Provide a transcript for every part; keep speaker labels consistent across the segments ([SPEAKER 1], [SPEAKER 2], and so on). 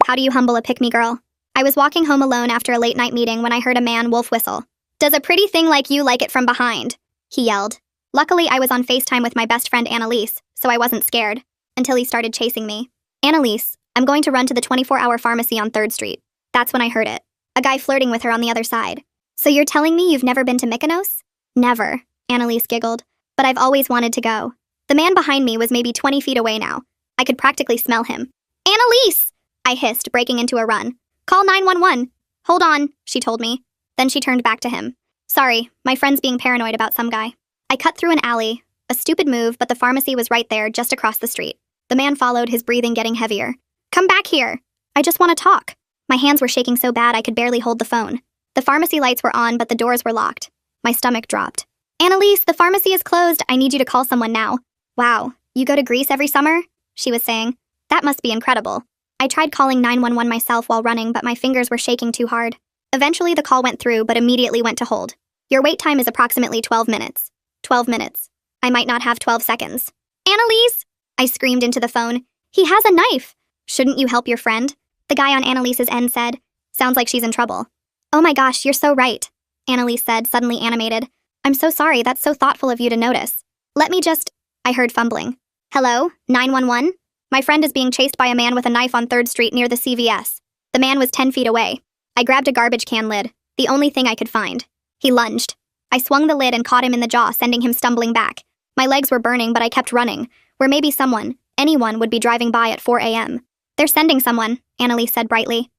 [SPEAKER 1] How do you humble a pick-me girl? I was walking home alone after a late-night meeting when I heard a man wolf whistle. Does a pretty thing like you like it from behind? He yelled. Luckily, I was on FaceTime with my best friend Annalise, so I wasn't scared, until he started chasing me. Annalise, I'm going to run to the 24-hour pharmacy on 3rd Street. That's when I heard it. A guy flirting with her on the other side. So you're telling me you've never been to Mykonos? Never, Annalise giggled. But I've always wanted to go. The man behind me was maybe 20 feet away now. I could practically smell him. Annalise! I hissed, breaking into a run. Call 911. Hold on, she told me. Then she turned back to him. Sorry, my friend's being paranoid about some guy. I cut through an alley. A stupid move, but the pharmacy was right there, just across the street. The man followed, his breathing getting heavier. Come back here. I just want to talk. My hands were shaking so bad I could barely hold the phone. The pharmacy lights were on, but the doors were locked. My stomach dropped. Annalise, the pharmacy is closed. I need you to call someone now. Wow, you go to Greece every summer? She was saying. That must be incredible. I tried calling 911 myself while running, but my fingers were shaking too hard. Eventually, the call went through, but immediately went to hold. Your wait time is approximately 12 minutes. 12 minutes. I might not have 12 seconds. Annalise! I screamed into the phone. He has a knife! Shouldn't you help your friend? The guy on Annalise's end said. Sounds like she's in trouble. Oh my gosh, you're so right, Annalise said, suddenly animated. I'm so sorry, that's so thoughtful of you to notice. Let me just... I heard fumbling. Hello? 911? My friend is being chased by a man with a knife on 3rd Street near the CVS. The man was 10 feet away. I grabbed a garbage can lid, the only thing I could find. He lunged. I swung the lid and caught him in the jaw, sending him stumbling back. My legs were burning, but I kept running, where maybe someone, anyone, would be driving by at 4 a.m. They're sending someone, Annalise said brightly.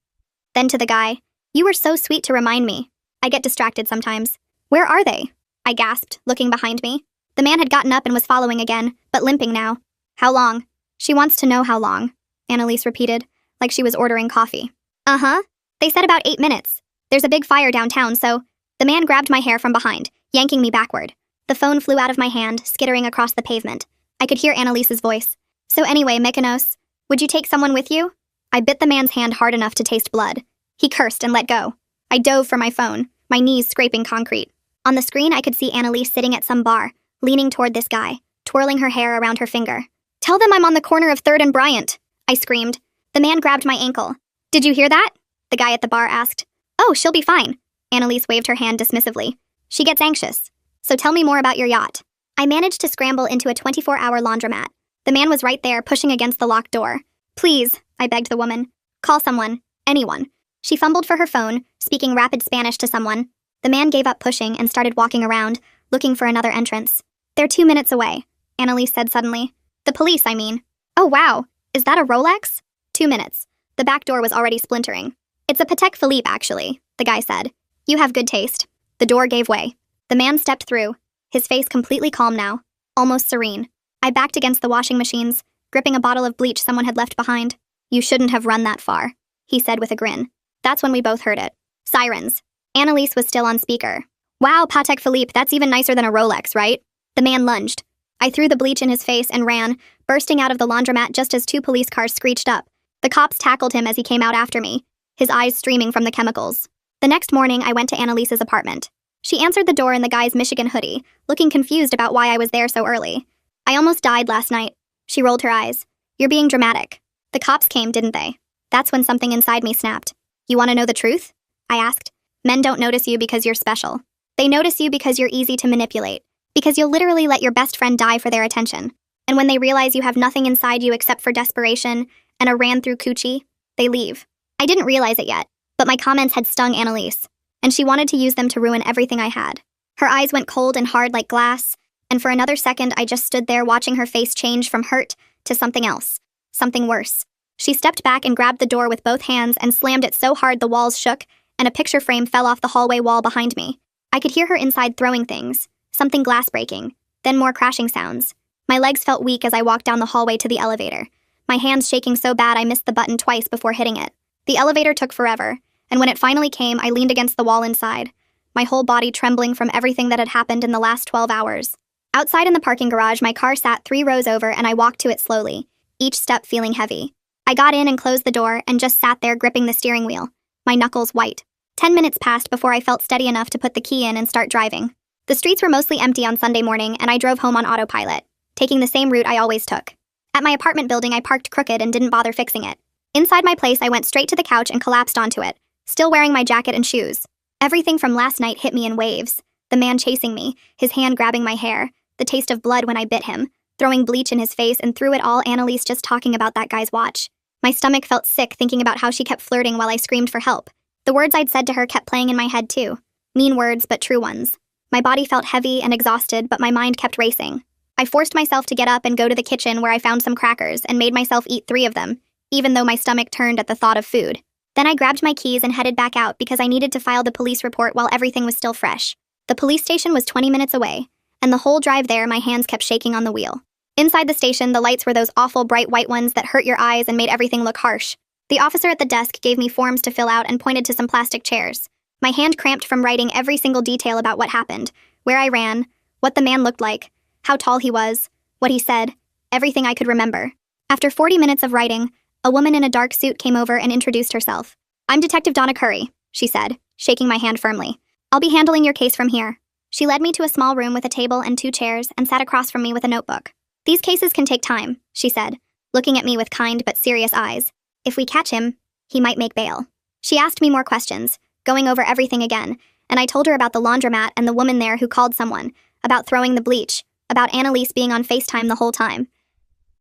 [SPEAKER 1] Then to the guy. You were so sweet to remind me. I get distracted sometimes. Where are they? I gasped, looking behind me. The man had gotten up and was following again, but limping now. How long? She wants to know how long, Annalise repeated, like she was ordering coffee. Uh-huh. They said about 8 minutes. There's a big fire downtown, so... The man grabbed my hair from behind, yanking me backward. The phone flew out of my hand, skittering across the pavement. I could hear Annalise's voice. So anyway, Mykonos, would you take someone with you? I bit the man's hand hard enough to taste blood. He cursed and let go. I dove for my phone, my knees scraping concrete. On the screen, I could see Annalise sitting at some bar, leaning toward this guy, twirling her hair around her finger. Tell them I'm on the corner of 3rd and Bryant, I screamed. The man grabbed my ankle. Did you hear that? The guy at the bar asked. Oh, she'll be fine. Annalise waved her hand dismissively. She gets anxious. So tell me more about your yacht. I managed to scramble into a 24-hour laundromat. The man was right there, pushing against the locked door. Please, I begged the woman. Call someone. Anyone. She fumbled for her phone, speaking rapid Spanish to someone. The man gave up pushing and started walking around, looking for another entrance. They're 2 minutes away, Annalise said suddenly. The police, I mean. Oh wow, is that a Rolex? 2 minutes. The back door was already splintering. It's a Patek Philippe, actually, the guy said. You have good taste. The door gave way. The man stepped through, his face completely calm now, almost serene. I backed against the washing machines, gripping a bottle of bleach someone had left behind. You shouldn't have run that far, he said with a grin. That's when we both heard it. Sirens. Annalise was still on speaker. Wow, Patek Philippe, that's even nicer than a Rolex, right? The man lunged. I threw the bleach in his face and ran, bursting out of the laundromat just as 2 police cars screeched up. The cops tackled him as he came out after me, his eyes streaming from the chemicals. The next morning, I went to Annalise's apartment. She answered the door in the guy's Michigan hoodie, looking confused about why I was there so early. I almost died last night. She rolled her eyes. You're being dramatic. The cops came, didn't they? That's when something inside me snapped. You want to know the truth? I asked. Men don't notice you because you're special. They notice you because you're easy to manipulate, because you'll literally let your best friend die for their attention. And when they realize you have nothing inside you except for desperation and a ran-through coochie, they leave. I didn't realize it yet, but my comments had stung Annalise, and she wanted to use them to ruin everything I had. Her eyes went cold and hard like glass, and for another second I just stood there watching her face change from hurt to something else, something worse. She stepped back and grabbed the door with both hands and slammed it so hard the walls shook, and a picture frame fell off the hallway wall behind me. I could hear her inside throwing things, something glass breaking, then more crashing sounds. My legs felt weak as I walked down the hallway to the elevator, my hands shaking so bad I missed the button twice before hitting it. The elevator took forever, and when it finally came, I leaned against the wall inside, my whole body trembling from everything that had happened in the last 12 hours. Outside in the parking garage, my car sat 3 rows over and I walked to it slowly, each step feeling heavy. I got in and closed the door and just sat there gripping the steering wheel, my knuckles white. 10 minutes passed before I felt steady enough to put the key in and start driving. The streets were mostly empty on Sunday morning, and I drove home on autopilot, taking the same route I always took. At my apartment building, I parked crooked and didn't bother fixing it. Inside my place, I went straight to the couch and collapsed onto it, still wearing my jacket and shoes. Everything from last night hit me in waves. The man chasing me, his hand grabbing my hair, the taste of blood when I bit him, throwing bleach in his face, and through it all, Annalise just talking about that guy's watch. My stomach felt sick thinking about how she kept flirting while I screamed for help. The words I'd said to her kept playing in my head too. Mean words, but true ones. My body felt heavy and exhausted, but my mind kept racing. I forced myself to get up and go to the kitchen where I found some crackers and made myself eat 3 of them, even though my stomach turned at the thought of food. Then I grabbed my keys and headed back out because I needed to file the police report while everything was still fresh. The police station was 20 minutes away, and the whole drive there my hands kept shaking on the wheel. Inside the station, the lights were those awful bright white ones that hurt your eyes and made everything look harsh. The officer at the desk gave me forms to fill out and pointed to some plastic chairs. My hand cramped from writing every single detail about what happened, where I ran, what the man looked like, how tall he was, what he said, everything I could remember. After 40 minutes of writing, a woman in a dark suit came over and introduced herself. "I'm Detective Donna Curry," she said, shaking my hand firmly. "I'll be handling your case from here." She led me to a small room with a table and 2 chairs and sat across from me with a notebook. "These cases can take time," she said, looking at me with kind but serious eyes. "If we catch him, he might make bail." She asked me more questions, going over everything again, and I told her about the laundromat and the woman there who called someone, about throwing the bleach, about Annalise being on FaceTime the whole time.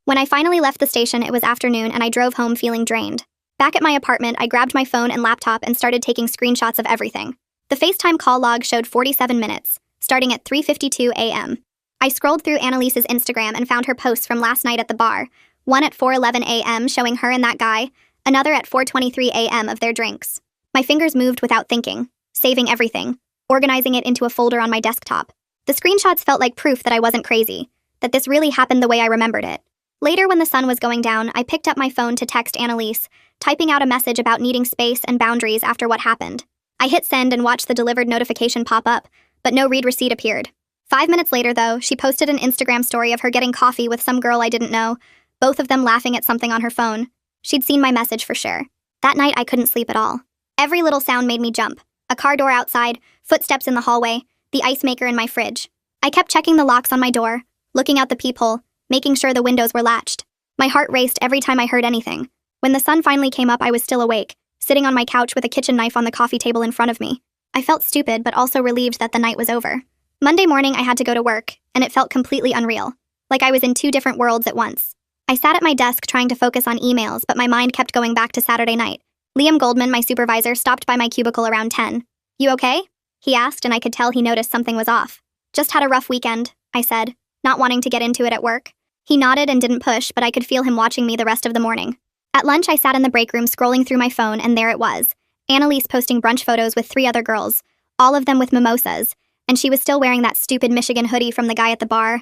[SPEAKER 1] When I finally left the station, it was afternoon and I drove home feeling drained. Back at my apartment, I grabbed my phone and laptop and started taking screenshots of everything. The FaceTime call log showed 47 minutes, starting at 3:52 a.m. I scrolled through Annalise's Instagram and found her posts from last night at the bar, one at 4:11 a.m. showing her and that guy, another at 4:23 a.m. of their drinks. My fingers moved without thinking, saving everything, organizing it into a folder on my desktop. The screenshots felt like proof that I wasn't crazy, that this really happened the way I remembered it. Later, when the sun was going down, I picked up my phone to text Annalise, typing out a message about needing space and boundaries after what happened. I hit send and watched the delivered notification pop up, but no read receipt appeared. 5 minutes later, though, she posted an Instagram story of her getting coffee with some girl I didn't know, both of them laughing at something on her phone. She'd seen my message for sure. That night, I couldn't sleep at all. Every little sound made me jump. A car door outside, footsteps in the hallway, the ice maker in my fridge. I kept checking the locks on my door, looking out the peephole, making sure the windows were latched. My heart raced every time I heard anything. When the sun finally came up, I was still awake, sitting on my couch with a kitchen knife on the coffee table in front of me. I felt stupid, but also relieved that the night was over. Monday morning, I had to go to work, and it felt completely unreal, like I was in 2 different worlds at once. I sat at my desk trying to focus on emails, but my mind kept going back to Saturday night. Liam Goldman, my supervisor, stopped by my cubicle around 10. "You okay?" he asked, and I could tell he noticed something was off. "Just had a rough weekend," I said, not wanting to get into it at work. He nodded and didn't push, but I could feel him watching me the rest of the morning. At lunch, I sat in the break room scrolling through my phone, and there it was. Annalise posting brunch photos with 3 other girls, all of them with mimosas, and she was still wearing that stupid Michigan hoodie from the guy at the bar.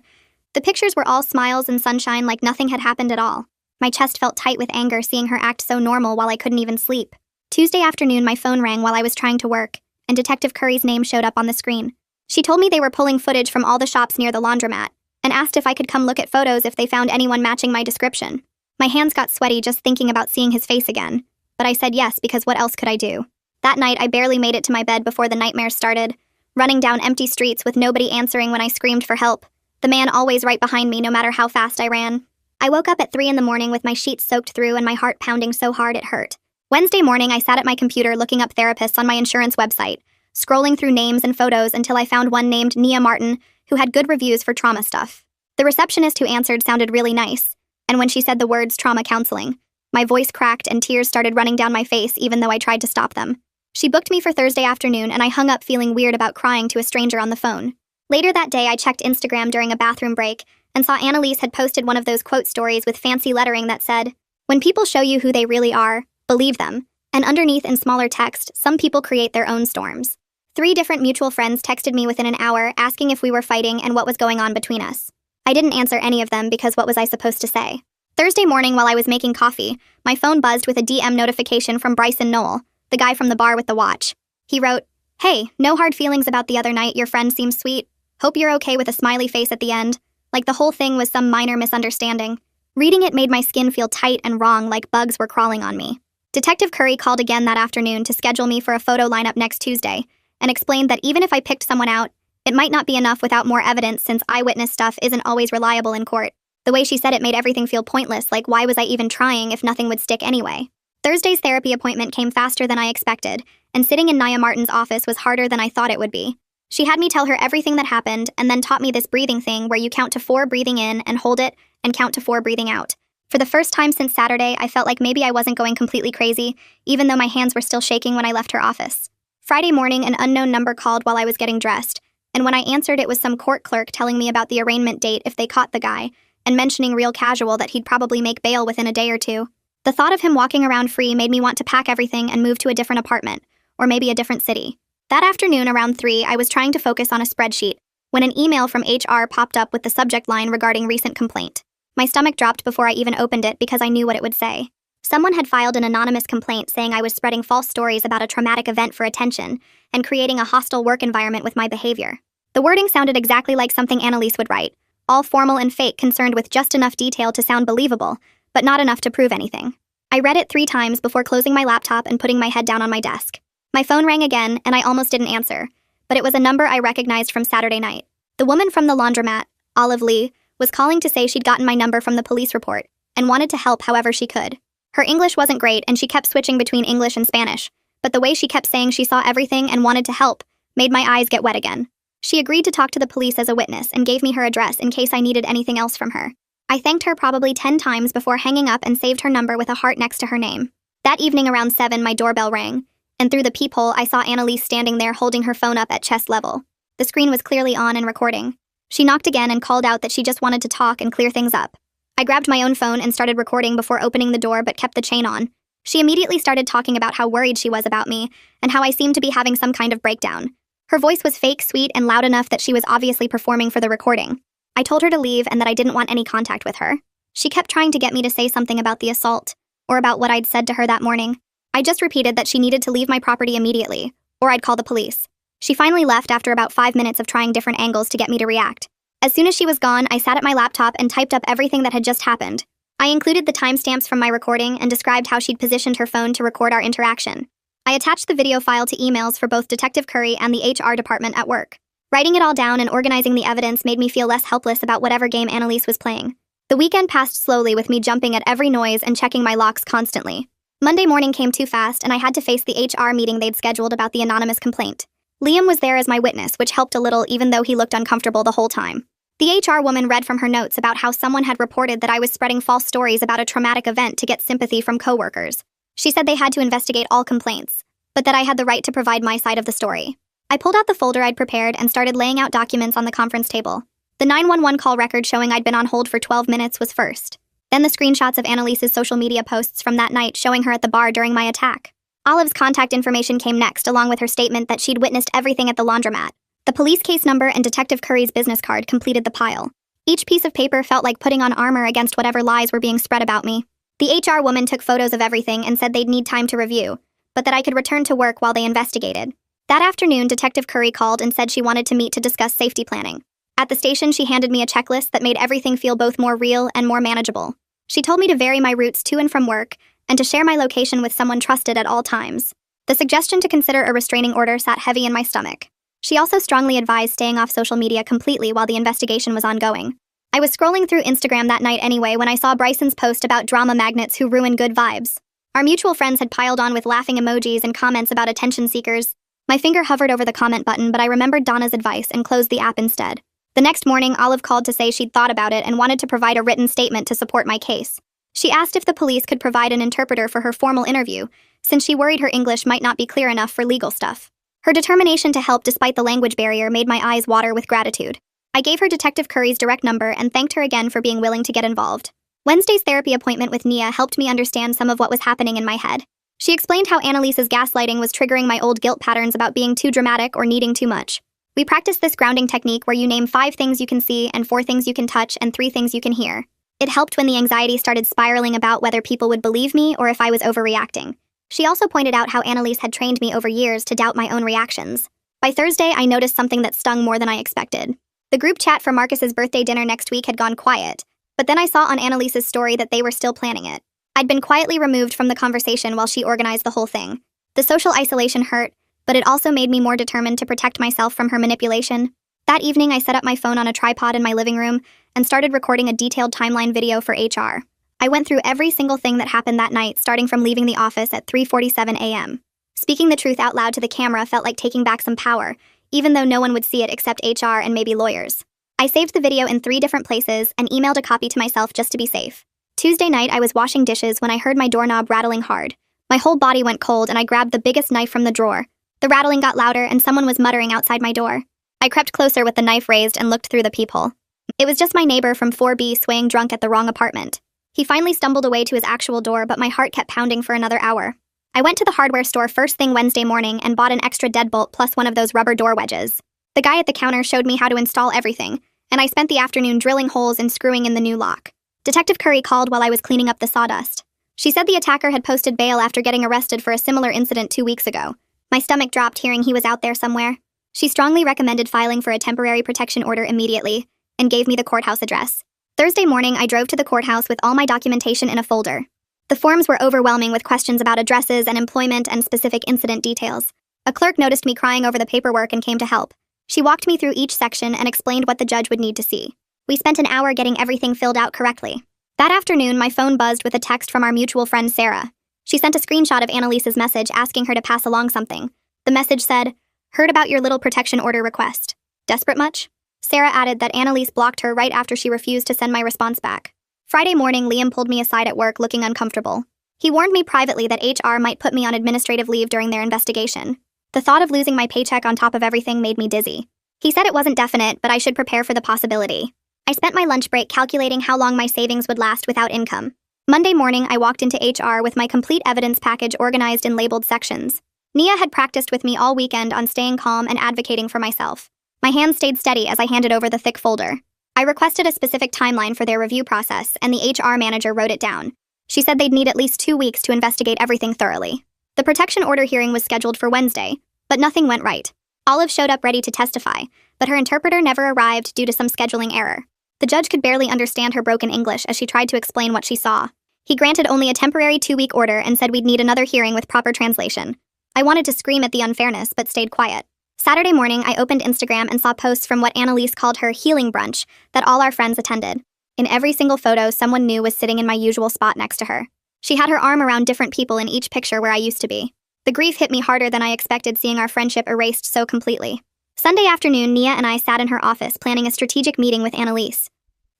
[SPEAKER 1] The pictures were all smiles and sunshine like nothing had happened at all. My chest felt tight with anger seeing her act so normal while I couldn't even sleep. Tuesday afternoon, my phone rang while I was trying to work, and Detective Curry's name showed up on the screen. She told me they were pulling footage from all the shops near the laundromat, and asked if I could come look at photos if they found anyone matching my description. My hands got sweaty just thinking about seeing his face again, but I said yes because what else could I do? That night, I barely made it to my bed before the nightmares started, running down empty streets with nobody answering when I screamed for help. The man always right behind me no matter how fast I ran. I woke up at 3 in the morning with my sheets soaked through and my heart pounding so hard it hurt. Wednesday morning, I sat at my computer looking up therapists on my insurance website, scrolling through names and photos until I found one named Nia Martin, who had good reviews for trauma stuff. The receptionist who answered sounded really nice, and when she said the words trauma counseling, my voice cracked and tears started running down my face even though I tried to stop them. She booked me for Thursday afternoon, and I hung up feeling weird about crying to a stranger on the phone. Later that day, I checked Instagram during a bathroom break and saw Annalise had posted one of those quote stories with fancy lettering that said, "When people show you who they really are, believe them," and underneath in smaller text, "Some people create their own storms." 3 different mutual friends texted me within an hour asking if we were fighting and what was going on between us. I didn't answer any of them because what was I supposed to say? Thursday morning while I was making coffee, my phone buzzed with a DM notification from Bryson Knoll, the guy from the bar with the watch. He wrote, "Hey, no hard feelings about the other night, your friend seems sweet. Hope you're okay," with a smiley face at the end, like the whole thing was some minor misunderstanding. Reading it made my skin feel tight and wrong like bugs were crawling on me. Detective Curry called again that afternoon to schedule me for a photo lineup next Tuesday, and explained that even if I picked someone out, it might not be enough without more evidence since eyewitness stuff isn't always reliable in court. The way she said it made everything feel pointless, like why was I even trying if nothing would stick anyway? Thursday's therapy appointment came faster than I expected, and sitting in Nia Martin's office was harder than I thought it would be. She had me tell her everything that happened and then taught me this breathing thing where you count to 4 breathing in and hold it, and count to 4 breathing out. For the first time since Saturday, I felt like maybe I wasn't going completely crazy, even though my hands were still shaking when I left her office. Friday morning, an unknown number called while I was getting dressed, and when I answered, it was some court clerk telling me about the arraignment date if they caught the guy, and mentioning real casual that he'd probably make bail within a day or two. The thought of him walking around free made me want to pack everything and move to a different apartment, or maybe a different city. That afternoon around 3, I was trying to focus on a spreadsheet when an email from HR popped up with the subject line regarding recent complaint. My stomach dropped before I even opened it because I knew what it would say. Someone had filed an anonymous complaint saying I was spreading false stories about a traumatic event for attention and creating a hostile work environment with my behavior. The wording sounded exactly like something Annalise would write, all formal and fake, concerned with just enough detail to sound believable, but not enough to prove anything. I read it 3 times before closing my laptop and putting my head down on my desk. My phone rang again, and I almost didn't answer, but it was a number I recognized from Saturday night. The woman from the laundromat, Olive Lee, was calling to say she'd gotten my number from the police report and wanted to help however she could. Her English wasn't great, and she kept switching between English and Spanish, but the way she kept saying she saw everything and wanted to help made my eyes get wet again. She agreed to talk to the police as a witness and gave me her address in case I needed anything else from her. I thanked her probably 10 times before hanging up and saved her number with a heart next to her name. That evening around 7, my doorbell rang, and through the peephole I saw Annalise standing there holding her phone up at chest level. The screen was clearly on and recording. She knocked again and called out that she just wanted to talk and clear things up. I grabbed my own phone and started recording before opening the door but kept the chain on. She immediately started talking about how worried she was about me and how I seemed to be having some kind of breakdown. Her voice was fake, sweet, and loud enough that she was obviously performing for the recording. I told her to leave and that I didn't want any contact with her. She kept trying to get me to say something about the assault, or about what I'd said to her that morning. I just repeated that she needed to leave my property immediately, or I'd call the police. She finally left after about 5 minutes of trying different angles to get me to react. As soon as she was gone, I sat at my laptop and typed up everything that had just happened. I included the timestamps from my recording and described how she'd positioned her phone to record our interaction. I attached the video file to emails for both Detective Curry and the HR department at work. Writing it all down and organizing the evidence made me feel less helpless about whatever game Annalise was playing. The weekend passed slowly with me jumping at every noise and checking my locks constantly. Monday morning came too fast and I had to face the HR meeting they'd scheduled about the anonymous complaint. Liam was there as my witness, which helped a little even though he looked uncomfortable the whole time. The HR woman read from her notes about how someone had reported that I was spreading false stories about a traumatic event to get sympathy from coworkers. She said they had to investigate all complaints, but that I had the right to provide my side of the story. I pulled out the folder I'd prepared and started laying out documents on the conference table. The 911 call record showing I'd been on hold for 12 minutes was first. Then the screenshots of Annalise's social media posts from that night showing her at the bar during my attack. Olive's contact information came next, along with her statement that she'd witnessed everything at the laundromat. The police case number and Detective Curry's business card completed the pile. Each piece of paper felt like putting on armor against whatever lies were being spread about me. The HR woman took photos of everything and said they'd need time to review, but that I could return to work while they investigated. That afternoon, Detective Curry called and said she wanted to meet to discuss safety planning. At the station, she handed me a checklist that made everything feel both more real and more manageable. She told me to vary my routes to and from work and to share my location with someone trusted at all times. The suggestion to consider a restraining order sat heavy in my stomach. She also strongly advised staying off social media completely while the investigation was ongoing. I was scrolling through Instagram that night anyway when I saw Bryson's post about drama magnets who ruin good vibes. Our mutual friends had piled on with laughing emojis and comments about attention seekers. My finger hovered over the comment button, but I remembered Donna's advice and closed the app instead. The next morning, Olive called to say she'd thought about it and wanted to provide a written statement to support my case. She asked if the police could provide an interpreter for her formal interview, since she worried her English might not be clear enough for legal stuff. Her determination to help despite the language barrier made my eyes water with gratitude. I gave her Detective Curry's direct number and thanked her again for being willing to get involved. Wednesday's therapy appointment with Nia helped me understand some of what was happening in my head. She explained how Annalise's gaslighting was triggering my old guilt patterns about being too dramatic or needing too much. We practiced this grounding technique where you name 5 things you can see and 4 things you can touch and 3 things you can hear. It helped when the anxiety started spiraling about whether people would believe me or if I was overreacting. She also pointed out how Annalise had trained me over years to doubt my own reactions. By Thursday, I noticed something that stung more than I expected. The group chat for Marcus's birthday dinner next week had gone quiet, but then I saw on Annalise's story that they were still planning it. I'd been quietly removed from the conversation while she organized the whole thing. The social isolation hurt, but it also made me more determined to protect myself from her manipulation. That evening, I set up my phone on a tripod in my living room and started recording a detailed timeline video for HR. I went through every single thing that happened that night, starting from leaving the office at 3:47 a.m. Speaking the truth out loud to the camera felt like taking back some power, even though no one would see it except HR and maybe lawyers. I saved the video in 3 different places and emailed a copy to myself just to be safe. Tuesday night, I was washing dishes when I heard my doorknob rattling hard. My whole body went cold and I grabbed the biggest knife from the drawer. The rattling got louder and someone was muttering outside my door. I crept closer with the knife raised and looked through the peephole. It was just my neighbor from 4B swaying drunk at the wrong apartment. He finally stumbled away to his actual door, but my heart kept pounding for another hour. I went to the hardware store first thing Wednesday morning and bought an extra deadbolt plus one of those rubber door wedges. The guy at the counter showed me how to install everything, and I spent the afternoon drilling holes and screwing in the new lock. Detective Curry called while I was cleaning up the sawdust. She said the attacker had posted bail after getting arrested for a similar incident 2 weeks ago. My stomach dropped hearing he was out there somewhere. She strongly recommended filing for a temporary protection order immediately and gave me the courthouse address. Thursday morning, I drove to the courthouse with all my documentation in a folder. The forms were overwhelming with questions about addresses and employment and specific incident details. A clerk noticed me crying over the paperwork and came to help. She walked me through each section and explained what the judge would need to see. We spent an hour getting everything filled out correctly. That afternoon, my phone buzzed with a text from our mutual friend Sarah. She sent a screenshot of Annalise's message asking her to pass along something. The message said, "Heard about your little protection order request. Desperate much?" Sarah added that Annalise blocked her right after she refused to send my response back. Friday morning, Liam pulled me aside at work looking uncomfortable. He warned me privately that HR might put me on administrative leave during their investigation. The thought of losing my paycheck on top of everything made me dizzy. He said it wasn't definite, but I should prepare for the possibility. I spent my lunch break calculating how long my savings would last without income. Monday morning, I walked into HR with my complete evidence package organized in labeled sections. Nia had practiced with me all weekend on staying calm and advocating for myself. My hands stayed steady as I handed over the thick folder. I requested a specific timeline for their review process, and the HR manager wrote it down. She said they'd need at least 2 weeks to investigate everything thoroughly. The protection order hearing was scheduled for Wednesday, but nothing went right. Olive showed up ready to testify, but her interpreter never arrived due to some scheduling error. The judge could barely understand her broken English as she tried to explain what she saw. He granted only a temporary 2-week order and said we'd need another hearing with proper translation. I wanted to scream at the unfairness, but stayed quiet. Saturday morning, I opened Instagram and saw posts from what Annalise called her healing brunch that all our friends attended. In every single photo, someone new was sitting in my usual spot next to her. She had her arm around different people in each picture where I used to be. The grief hit me harder than I expected, seeing our friendship erased so completely. Sunday afternoon, Nia and I sat in her office planning a strategic meeting with Annalise.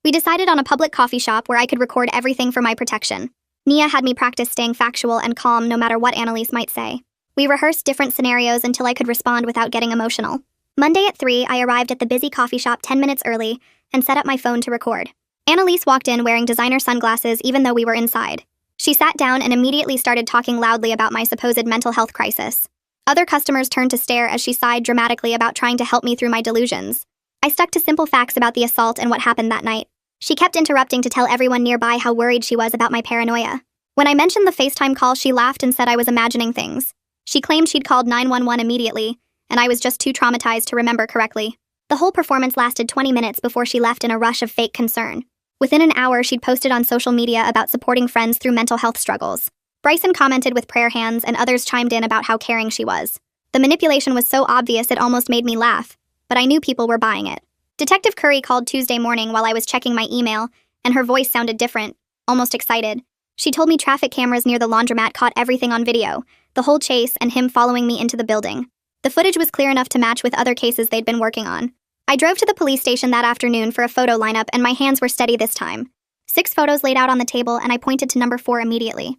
[SPEAKER 1] We decided on a public coffee shop where I could record everything for my protection. Nia had me practice staying factual and calm no matter what Annalise might say. We rehearsed different scenarios until I could respond without getting emotional. Monday at 3, I arrived at the busy coffee shop 10 minutes early and set up my phone to record. Annalise walked in wearing designer sunglasses even though we were inside. She sat down and immediately started talking loudly about my supposed mental health crisis. Other customers turned to stare as she sighed dramatically about trying to help me through my delusions. I stuck to simple facts about the assault and what happened that night. She kept interrupting to tell everyone nearby how worried she was about my paranoia. When I mentioned the FaceTime call, she laughed and said I was imagining things. She claimed she'd called 911 immediately, and I was just too traumatized to remember correctly. The whole performance lasted 20 minutes before she left in a rush of fake concern. Within an hour, she'd posted on social media about supporting friends through mental health struggles. Bryson commented with prayer hands, and others chimed in about how caring she was. The manipulation was so obvious it almost made me laugh, but I knew people were buying it. Detective Curry called Tuesday morning while I was checking my email, and her voice sounded different, almost excited. She told me traffic cameras near the laundromat caught everything on video, the whole chase and him following me into the building. The footage was clear enough to match with other cases they'd been working on. I drove to the police station that afternoon for a photo lineup, and my hands were steady this time. 6 photos laid out on the table, and I pointed to number 4 immediately.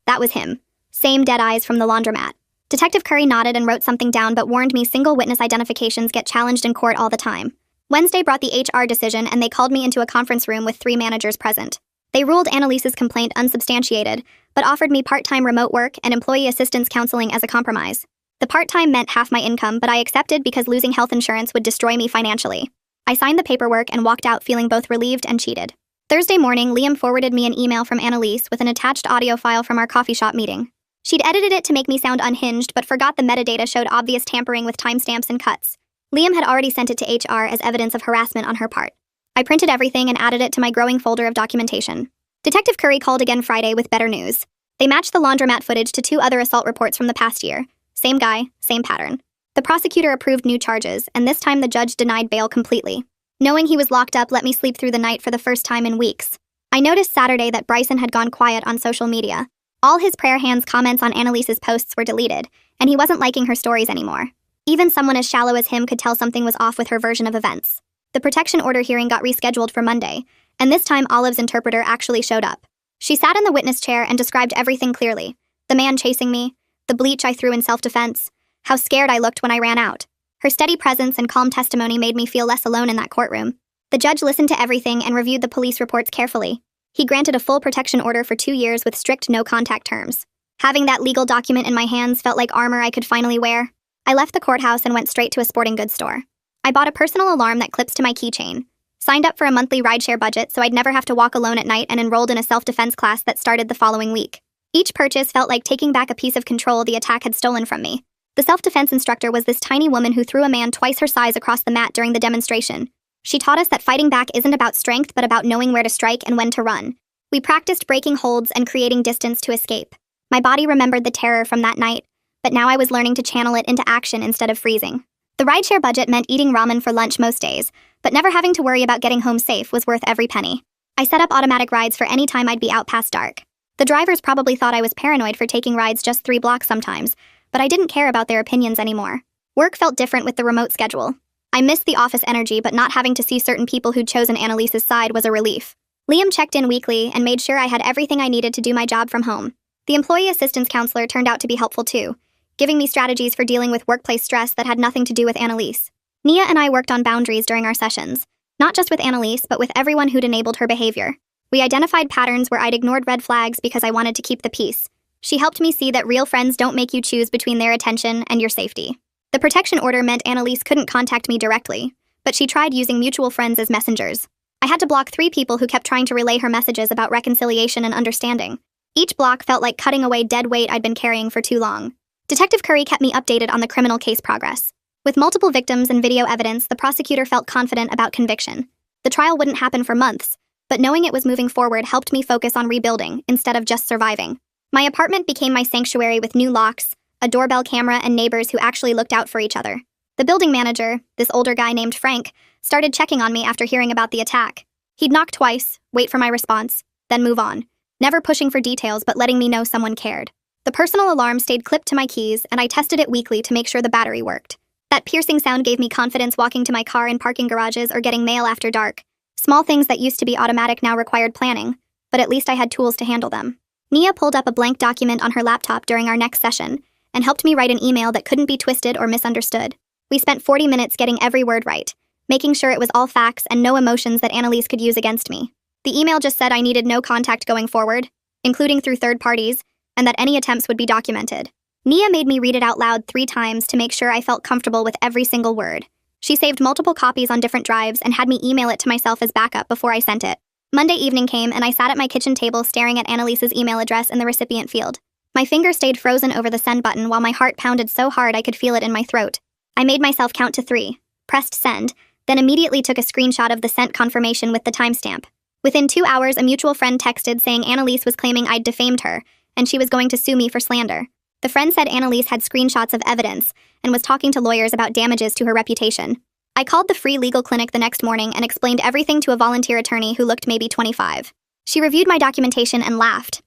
[SPEAKER 1] That was him. Same dead eyes from the laundromat. Detective Curry nodded and wrote something down but warned me single witness identifications get challenged in court all the time. Wednesday brought the HR decision, and they called me into a conference room with 3 managers present. They ruled Annalise's complaint unsubstantiated, but offered me part-time remote work and employee assistance counseling as a compromise. The part-time meant half my income, but I accepted because losing health insurance would destroy me financially. I signed the paperwork and walked out feeling both relieved and cheated. Thursday morning, Liam forwarded me an email from Annalise with an attached audio file from our coffee shop meeting. She'd edited it to make me sound unhinged, but forgot the metadata showed obvious tampering with timestamps and cuts. Liam had already sent it to HR as evidence of harassment on her part. I printed everything and added it to my growing folder of documentation. Detective Curry called again Friday with better news. They matched the laundromat footage to 2 other assault reports from the past year. Same guy, same pattern. The prosecutor approved new charges, and this time the judge denied bail completely. Knowing he was locked up let me sleep through the night for the first time in weeks. I noticed Saturday that Bryson had gone quiet on social media. All his prayer hands comments on Annalise's posts were deleted, and he wasn't liking her stories anymore. Even someone as shallow as him could tell something was off with her version of events. The protection order hearing got rescheduled for Monday, and this time Olive's interpreter actually showed up. She sat in the witness chair and described everything clearly. The man chasing me, the bleach I threw in self-defense, how scared I looked when I ran out. Her steady presence and calm testimony made me feel less alone in that courtroom. The judge listened to everything and reviewed the police reports carefully. He granted a full protection order for 2 years with strict no-contact terms. Having that legal document in my hands felt like armor I could finally wear. I left the courthouse and went straight to a sporting goods store. I bought a personal alarm that clips to my keychain, signed up for a monthly rideshare budget so I'd never have to walk alone at night, and enrolled in a self-defense class that started the following week. Each purchase felt like taking back a piece of control the attack had stolen from me. The self-defense instructor was this tiny woman who threw a man twice her size across the mat during the demonstration. She taught us that fighting back isn't about strength but about knowing where to strike and when to run. We practiced breaking holds and creating distance to escape. My body remembered the terror from that night, but now I was learning to channel it into action instead of freezing. The rideshare budget meant eating ramen for lunch most days, but never having to worry about getting home safe was worth every penny. I set up automatic rides for any time I'd be out past dark. The drivers probably thought I was paranoid for taking rides just 3 blocks sometimes, but I didn't care about their opinions anymore. Work felt different with the remote schedule. I missed the office energy, but not having to see certain people who'd chosen Annalise's side was a relief. Liam checked in weekly and made sure I had everything I needed to do my job from home. The employee assistance counselor turned out to be helpful too, giving me strategies for dealing with workplace stress that had nothing to do with Annalise. Nia and I worked on boundaries during our sessions, not just with Annalise, but with everyone who'd enabled her behavior. We identified patterns where I'd ignored red flags because I wanted to keep the peace. She helped me see that real friends don't make you choose between their attention and your safety. The protection order meant Annalise couldn't contact me directly, but she tried using mutual friends as messengers. I had to block 3 people who kept trying to relay her messages about reconciliation and understanding. Each block felt like cutting away dead weight I'd been carrying for too long. Detective Curry kept me updated on the criminal case progress. With multiple victims and video evidence, the prosecutor felt confident about conviction. The trial wouldn't happen for months, but knowing it was moving forward helped me focus on rebuilding instead of just surviving. My apartment became my sanctuary with new locks, a doorbell camera, and neighbors who actually looked out for each other. The building manager, this older guy named Frank, started checking on me after hearing about the attack. He'd knock twice, wait for my response, then move on, never pushing for details but letting me know someone cared. The personal alarm stayed clipped to my keys, and I tested it weekly to make sure the battery worked. That piercing sound gave me confidence walking to my car in parking garages or getting mail after dark. Small things that used to be automatic now required planning, but at least I had tools to handle them. Nia pulled up a blank document on her laptop during our next session and helped me write an email that couldn't be twisted or misunderstood. We spent 40 minutes getting every word right, making sure it was all facts and no emotions that Annalise could use against me. The email just said I needed no contact going forward, including through third parties, and that any attempts would be documented. Nia made me read it out loud 3 times to make sure I felt comfortable with every single word. She saved multiple copies on different drives and had me email it to myself as backup before I sent it. Monday evening came and I sat at my kitchen table staring at Annalise's email address in the recipient field. My finger stayed frozen over the send button while my heart pounded so hard I could feel it in my throat. I made myself count to 3, pressed send, then immediately took a screenshot of the sent confirmation with the timestamp. Within 2 hours, a mutual friend texted saying Annalise was claiming I'd defamed her, and she was going to sue me for slander. The friend said Annalise had screenshots of evidence and was talking to lawyers about damages to her reputation. I called the free legal clinic the next morning and explained everything to a volunteer attorney who looked maybe 25. She reviewed my documentation and laughed,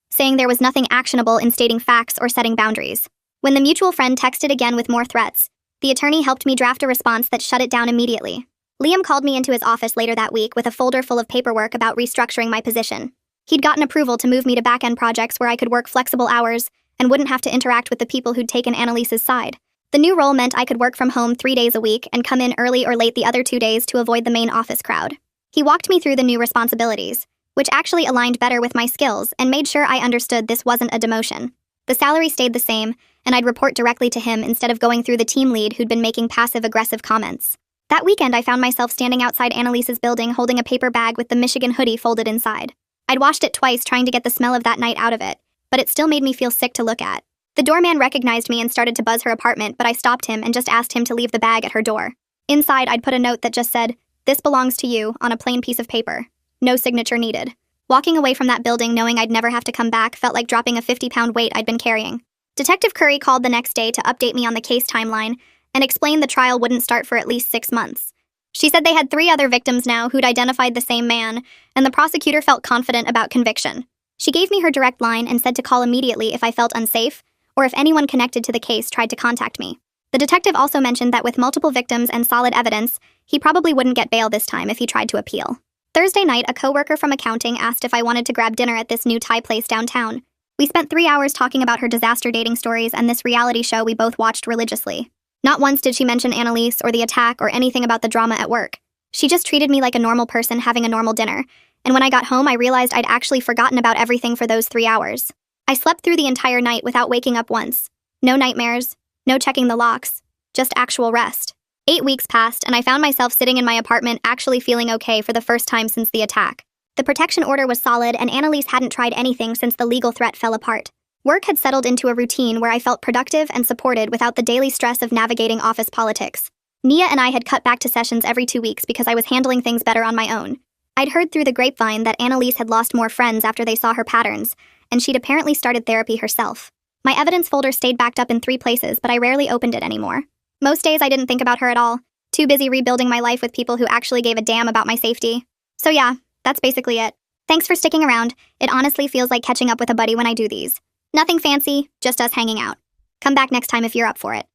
[SPEAKER 1] saying there was nothing actionable in stating facts or setting boundaries. When the mutual friend texted again with more threats, the attorney helped me draft a response that shut it down immediately. Liam called me into his office later that week with a folder full of paperwork about restructuring my position. He'd gotten approval to move me to back-end projects where I could work flexible hours and wouldn't have to interact with the people who'd taken Annalise's side. The new role meant I could work from home 3 days a week and come in early or late the other 2 days to avoid the main office crowd. He walked me through the new responsibilities, which actually aligned better with my skills and made sure I understood this wasn't a demotion. The salary stayed the same, and I'd report directly to him instead of going through the team lead who'd been making passive-aggressive comments. That weekend, I found myself standing outside Annalise's building holding a paper bag with the Michigan hoodie folded inside. I'd washed it twice trying to get the smell of that night out of it, but it still made me feel sick to look at. The doorman recognized me and started to buzz her apartment, but I stopped him and just asked him to leave the bag at her door. Inside, I'd put a note that just said, "This belongs to you," on a plain piece of paper. No signature needed. Walking away from that building knowing I'd never have to come back felt like dropping a 50-pound weight I'd been carrying. Detective Curry called the next day to update me on the case timeline and explained the trial wouldn't start for at least 6 months. She said they had 3 other victims now who'd identified the same man, and the prosecutor felt confident about conviction. She gave me her direct line and said to call immediately if I felt unsafe, or if anyone connected to the case tried to contact me. The detective also mentioned that with multiple victims and solid evidence, he probably wouldn't get bail this time if he tried to appeal. Thursday night, a coworker from accounting asked if I wanted to grab dinner at this new Thai place downtown. We spent 3 hours talking about her disaster dating stories and this reality show we both watched religiously. Not once did she mention Annalise or the attack or anything about the drama at work. She just treated me like a normal person having a normal dinner, and when I got home I realized I'd actually forgotten about everything for those 3 hours. I slept through the entire night without waking up once. No nightmares, no checking the locks, just actual rest. 8 weeks passed, and I found myself sitting in my apartment actually feeling okay for the first time since the attack. The protection order was solid, and Annalise hadn't tried anything since the legal threat fell apart. Work had settled into a routine where I felt productive and supported without the daily stress of navigating office politics. Nia and I had cut back to sessions every 2 weeks because I was handling things better on my own. I'd heard through the grapevine that Annalise had lost more friends after they saw her patterns, and she'd apparently started therapy herself. My evidence folder stayed backed up in 3 places, but I rarely opened it anymore. Most days I didn't think about her at all, too busy rebuilding my life with people who actually gave a damn about my safety. So yeah, that's basically it. Thanks for sticking around. It honestly feels like catching up with a buddy when I do these. Nothing fancy, just us hanging out. Come back next time if you're up for it.